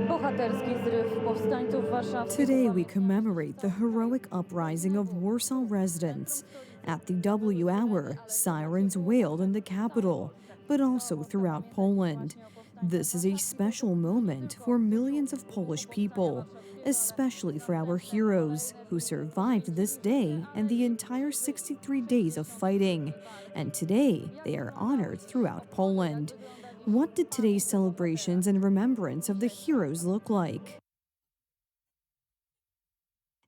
Bohaterski zryw powstańców warszawskich. Today we commemorate the heroic uprising of Warsaw residents. At the W hour, sirens wailed in the capital, but also throughout Poland. This is a special moment for millions of Polish people, especially for our heroes who survived this day and the entire 63 days of fighting. And today, they are honored throughout Poland. What did today's celebrations and remembrance of the heroes look like?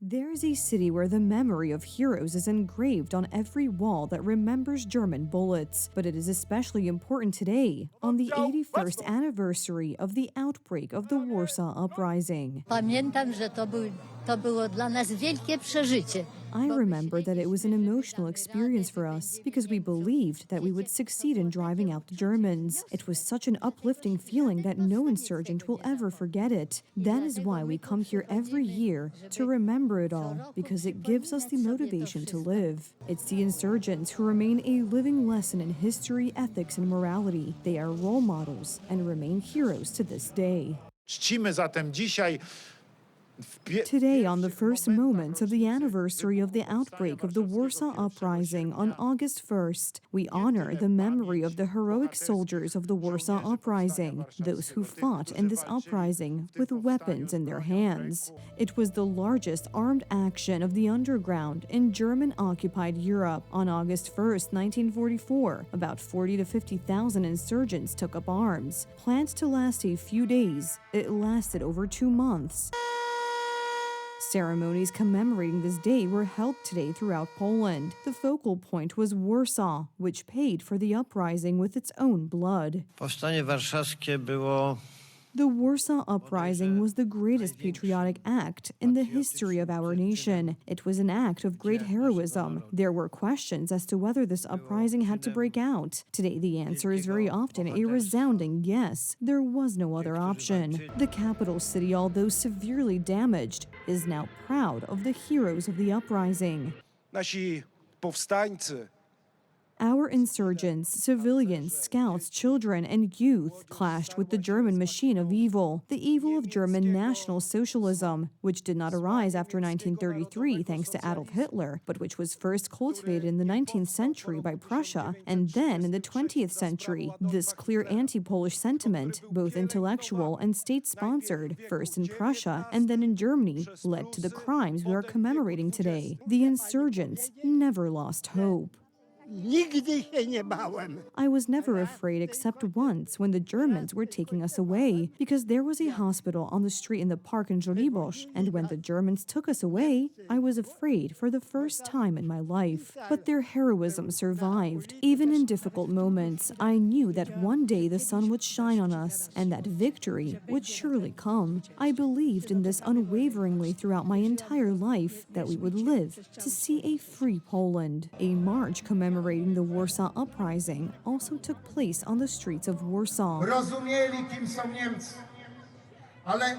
There is a city where the memory of heroes is engraved on every wall that remembers German bullets. But it is especially important today, on the 81st anniversary of the outbreak of the Warsaw Uprising. Pamiętam, że to było dla nas wielkie przeżycie. I remember that it was an emotional experience for us because we believed that we would succeed in driving out the Germans. It was such an uplifting feeling that no insurgent will ever forget it. That is why we come here every year to remember it all, because it gives us the motivation to live. It's the insurgents who remain a living lesson in history, ethics, and morality. They are role models and remain heroes to this day. Czcimy zatem dzisiaj Today, on the first moments of the anniversary of the outbreak of the Warsaw Uprising on August 1st, we honor the memory of the heroic soldiers of the Warsaw Uprising, those who fought in this uprising with weapons in their hands. It was the largest armed action of the underground in German-occupied Europe. On August 1st, 1944, about 40 to 50,000 insurgents took up arms. Planned to last a few days, it lasted over 2 months. Ceremonies commemorating this day were held today throughout Poland. The focal point was Warsaw, which paid for the uprising with its own blood. Powstanie warszawskie było The Warsaw Uprising was the greatest patriotic act in the history of our nation. It was an act of great heroism. There were questions as to whether this uprising had to break out. Today, the answer is very often a resounding yes. There was no other option. The capital city, although severely damaged, is now proud of the heroes of the uprising. nasi powstańcy Our insurgents, civilians, scouts, children, and youth clashed with the German machine of evil, the evil of German National Socialism, which did not arise after 1933 thanks to Adolf Hitler, but which was first cultivated in the 19th century by Prussia, and then in the 20th century. This clear anti-Polish sentiment, both intellectual and state-sponsored, first in Prussia and then in Germany, led to the crimes we are commemorating today. The insurgents never lost hope. Nigdy się nie bałem. I was never afraid except once when the Germans were taking us away, because there was a hospital on the street in the park in Żoliborz, and when the Germans took us away, I was afraid for the first time in my life. But their heroism survived. Even in difficult moments, I knew that one day the sun would shine on us, and that victory would surely come. I believed in this unwaveringly throughout my entire life, that we would live to see a free Poland. A march commemorating the Warsaw Uprising also took place on the streets of Warsaw. Rozumieli, kim są Niemcy. Ale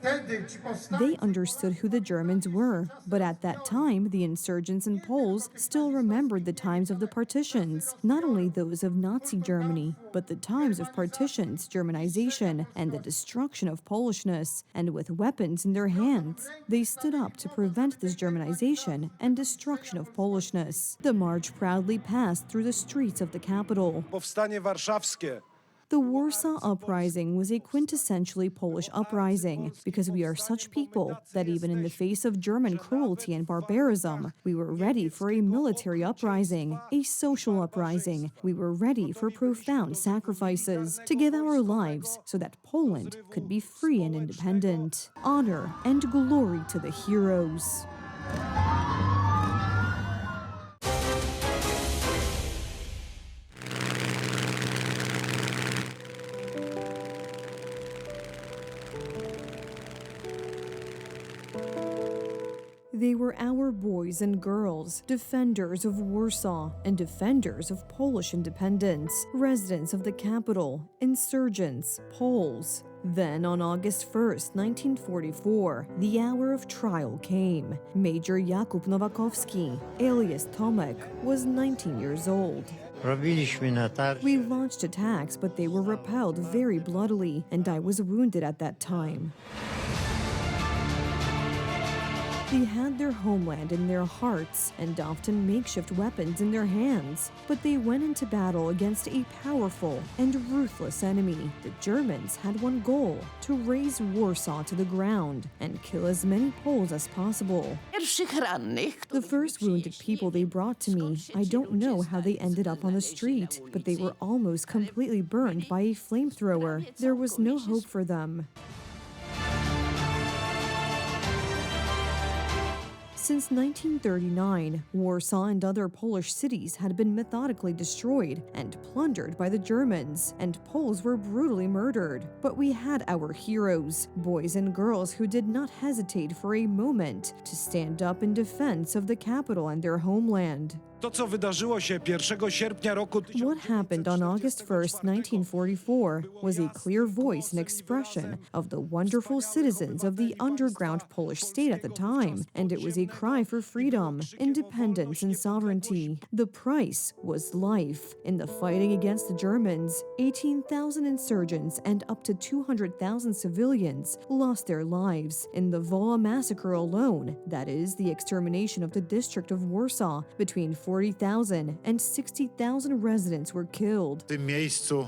wtedy ci They understood who the Germans were, but at that time, the insurgents and Poles still remembered the times of the partitions, not only those of Nazi Germany, but the times of partitions, Germanization, and the destruction of Polishness, and with weapons in their hands. They stood up to prevent this Germanization and destruction of Polishness. The march proudly passed through the streets of the capital. powstanie warszawskie. The Warsaw Uprising was a quintessentially Polish uprising because we are such people that even in the face of German cruelty and barbarism, we were ready for a military uprising, a social uprising. We were ready for profound sacrifices to give our lives so that Poland could be free and independent. Honor and glory to the heroes. They were our boys and girls, defenders of Warsaw and defenders of Polish independence, residents of the capital, insurgents, Poles. Then, on August 1st, 1944, the hour of trial came. Major Jakub Nowakowski, alias Tomek, was 19 years old. Robiliśmy natarcie. We launched attacks, but they were repelled very bloodily, and I was wounded at that time. They had their homeland in their hearts and often makeshift weapons in their hands, but they went into battle against a powerful and ruthless enemy. The Germans had one goal: to raze Warsaw to the ground and kill as many Poles as possible. The first wounded people they brought to me, I don't know how they ended up on the street, but they were almost completely burned by a flamethrower. There was no hope for them. Since 1939, Warsaw and other Polish cities had been methodically destroyed and plundered by the Germans, and Poles were brutally murdered. But we had our heroes, boys and girls who did not hesitate for a moment to stand up in defense of the capital and their homeland. To, co wydarzyło się 1 sierpnia roku What happened on August 1st, 1944, was a clear voice and expression of the wonderful citizens of the underground Polish state at the time, and it was a cry for freedom, independence, and sovereignty. The price was life. In the fighting against the Germans, 18,000 insurgents and up to 200,000 civilians lost their lives. In the Wola massacre alone, that is, the extermination of the district of Warsaw, between 40,000 and 60,000 residents were killed. w tym miejscu.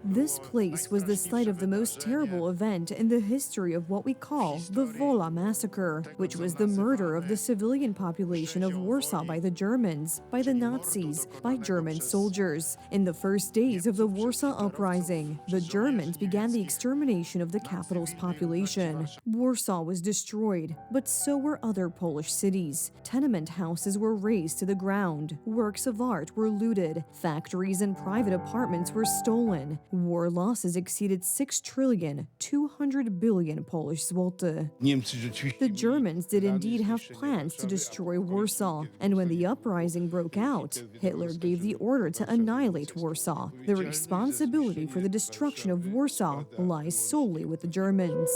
This place was the site of the most terrible event in the history of what we call the Wola massacre, which was the murder of the civilian population of Warsaw by the Germans, by the Nazis, by German soldiers. In the first days of the Warsaw Uprising, the Germans began the extermination of the capital's population. Warsaw was destroyed, but so were other Polish cities. Tenement houses were razed to the ground, works of art were looted, factories and private apartments were stolen. War losses exceeded 6,200 billion Polish zloty. The Germans did indeed have plans to destroy Warsaw, and when the uprising broke out, Hitler gave the order to annihilate Warsaw. The responsibility for the destruction of Warsaw lies solely with the Germans.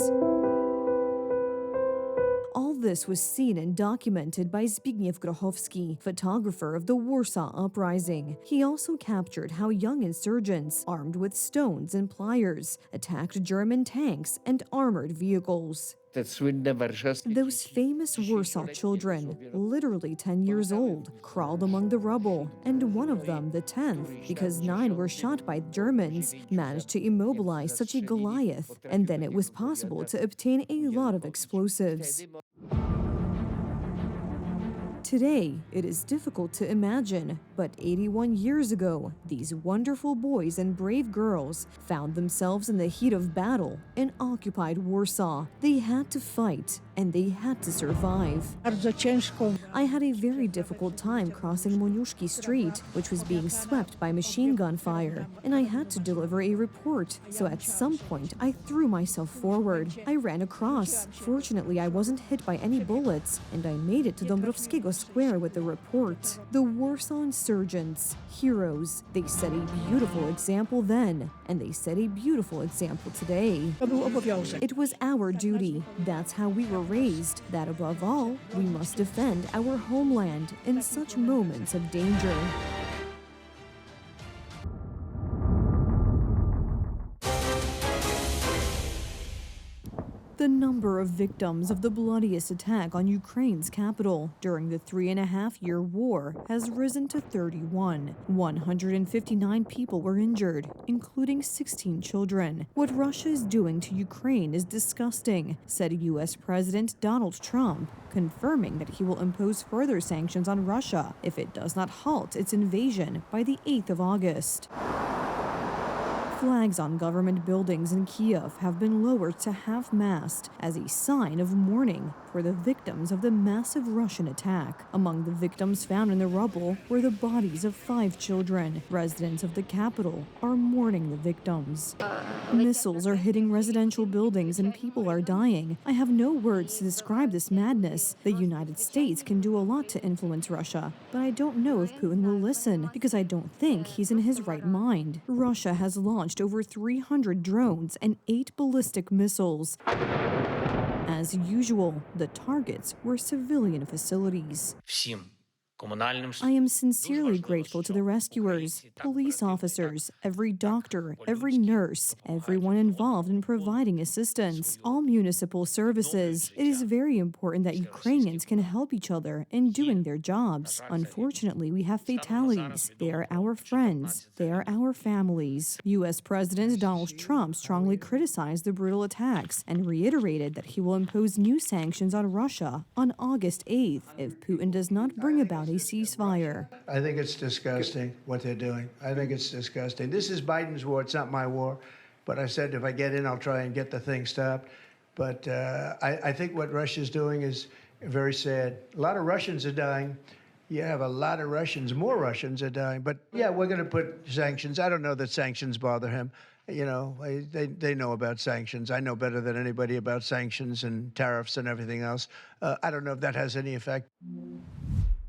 All this was seen and documented by Zbigniew Grochowski, photographer of the Warsaw Uprising. He also captured how young insurgents, armed with stones and pliers, attacked German tanks and armored vehicles. Those famous Warsaw children, literally 10 years old, crawled among the rubble, and one of them, the 10th, because 9 were shot by Germans, managed to immobilize such a Goliath, and then it was possible to obtain a lot of explosives. Today, it is difficult to imagine, but 81 years ago, these wonderful boys and brave girls found themselves in the heat of battle in occupied Warsaw. They had to fight, and they had to survive. I had a very difficult time crossing Moniuszki Street, which was being swept by machine gun fire, and I had to deliver a report, so at some point I threw myself forward. I ran across. Fortunately, I wasn't hit by any bullets, and I made it to Dąbrowskiego Square with the report. The Warsaw insurgents, heroes, they set a beautiful example then, and they set a beautiful example today. It was our duty. That's how we were raised, that above all, we must defend our homeland in such moments of danger. The number of victims of the bloodiest attack on Ukraine's capital during the 3.5-year war has risen to 31. 159 people were injured, including 16 children. What Russia is doing to Ukraine is disgusting, said U.S. President Donald Trump, confirming that he will impose further sanctions on Russia if it does not halt its invasion by the 8th of August. Flags on government buildings in Kiev have been lowered to half-mast as a sign of mourning for the victims of the massive Russian attack. Among the victims found in the rubble were the bodies of 5 children. Residents of the capital are mourning the victims. Missiles are hitting residential buildings and people are dying. I have no words to describe this madness. The United States can do a lot to influence Russia, but I don't know if Putin will listen because I don't think he's in his right mind. Russia has launched over 300 drones and 8 ballistic missiles. As usual, the targets were civilian facilities. I am sincerely grateful to the rescuers, police officers, every doctor, every nurse, everyone involved in providing assistance, all municipal services. It is very important that Ukrainians can help each other in doing their jobs. Unfortunately, we have fatalities. They are our friends. They are our families. U.S. President Donald Trump strongly criticized the brutal attacks and reiterated that he will impose new sanctions on Russia on August 8th if Putin does not bring about a ceasefire. I think it's disgusting what they're doing. I think it's disgusting. This is Biden's war. It's not my war. But I said if I get in, I'll try and get the thing stopped. But I think what Russia's doing is very sad. A lot of Russians are dying. You have a lot of Russians, more Russians are dying. But yeah, we're going to put sanctions. I don't know that sanctions bother him. You know, they know about sanctions. I know better than anybody about sanctions and tariffs and everything else. I don't know if that has any effect.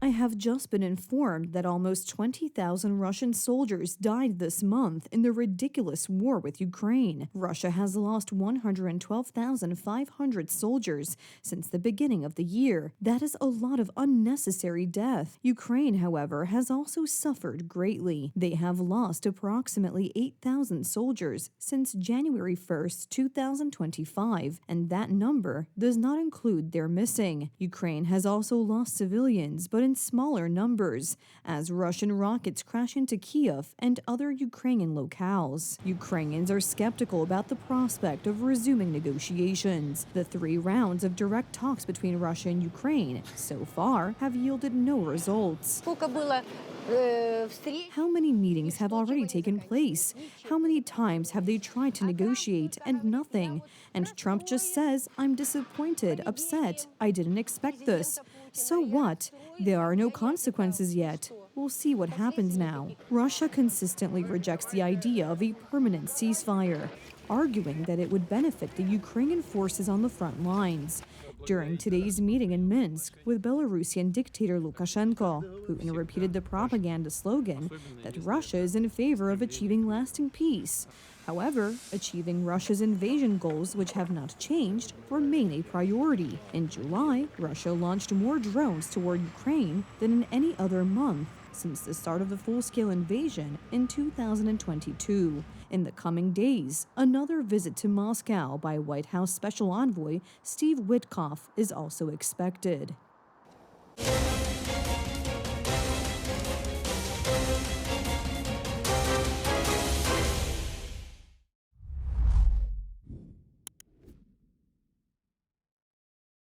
I have just been informed that almost 20,000 Russian soldiers died this month in the ridiculous war with Ukraine. Russia has lost 112,500 soldiers since the beginning of the year. That is a lot of unnecessary death. Ukraine, however, has also suffered greatly. They have lost approximately 8,000 soldiers since January 1st, 2025, and that number does not include their missing. Ukraine has also lost civilians, but in smaller numbers, as Russian rockets crash into Kiev and other Ukrainian locales. Ukrainians are skeptical about the prospect of resuming negotiations. The 3 rounds of direct talks between Russia and Ukraine so far have yielded no results. How many meetings have already taken place? How many times have they tried to negotiate and nothing? And Trump just says, I'm disappointed, upset, I didn't expect this. So what? There are no consequences yet. We'll see what happens now. Russia consistently rejects the idea of a permanent ceasefire, arguing that it would benefit the Ukrainian forces on the front lines. During today's meeting in Minsk with Belarusian dictator Lukashenko, Putin repeated the propaganda slogan that Russia is in favor of achieving lasting peace. However, achieving Russia's invasion goals, which have not changed, remain a priority. In July, Russia launched more drones toward Ukraine than in any other month since the start of the full-scale invasion in 2022. In the coming days, another visit to Moscow by White House Special Envoy Steve Witkoff is also expected.